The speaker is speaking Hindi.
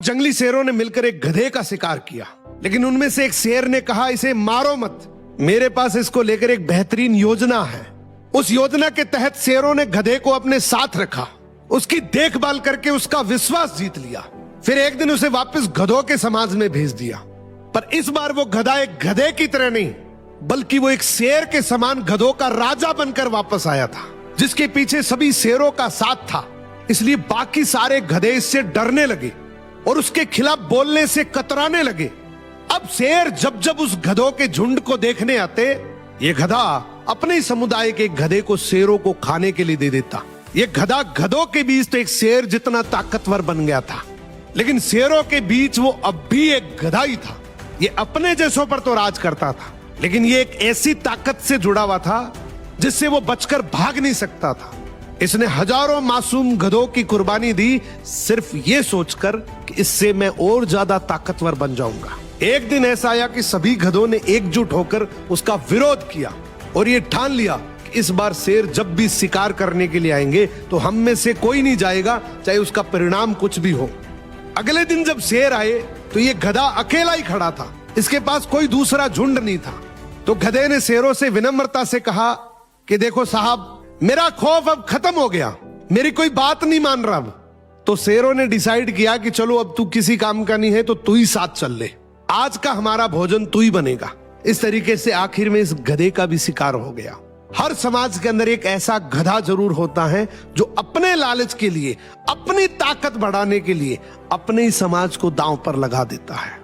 जंगली शेरों ने मिलकर एक गधे का शिकार किया, लेकिन उनमें से एक शेर ने कहा, इसे मारो मत, मेरे पास इसको लेकर एक बेहतरीन योजना है। उस योजना के तहत शेरों ने गधे को अपने साथ रखा, उसकी देखभाल करके उसका विश्वास जीत लिया। फिर एक दिन उसे वापस गधों के समाज में भेज दिया। पर इस बार वो गधा एक गधे की तरह नहीं, बल्कि वो एक शेर के समान गधों का राजा बनकर वापस आया था, जिसके पीछे सभी शेरों का साथ था। इसलिए बाकी सारे गधे इससे डरने लगे और उसके खिलाफ बोलने से कतराने लगे। अब शेर जब जब उस गधों के झुंड को देखने आते, ये गधा अपने ही समुदाय के गधे को शेरों को खाने के लिए दे देता। ये गधा गधों के बीच तो एक शेर जितना ताकतवर बन गया था, लेकिन शेरों के बीच वो अब भी एक गधा ही था। ये अपने जैसों पर तो राज करता था, लेकिन ये एक ऐसी ताकत से जुड़ा हुआ था जिससे वो बचकर भाग नहीं सकता था। इसने हजारों मासूम गधों की कुर्बानी दी, सिर्फ ये सोचकर कि इससे मैं और ज्यादा ताकतवर बन जाऊंगा। एक दिन ऐसा आया कि सभी गधों ने एकजुट होकर उसका विरोध किया और ये ठान लिया कि इस बार शेर जब भी शिकार करने के लिए आएंगे तो हम में से कोई नहीं जाएगा, चाहे उसका परिणाम कुछ भी हो। अगले दिन जब शेर आए तो ये गधा अकेला ही खड़ा था, इसके पास कोई दूसरा झुंड नहीं था। तो गधे ने शेरों से विनम्रता से कहा कि देखो साहब, मेरा खौफ अब खत्म हो गया, मेरी कोई बात नहीं मान रहा अब। तो शेरों ने डिसाइड किया कि चलो अब तू किसी काम का नहीं है तो तू ही साथ चल ले, आज का हमारा भोजन तू ही बनेगा। इस तरीके से आखिर में इस गधे का भी शिकार हो गया। हर समाज के अंदर एक ऐसा गधा जरूर होता है जो अपने लालच के लिए, अपनी ताकत बढ़ाने के लिए अपने ही समाज को दांव पर लगा देता है।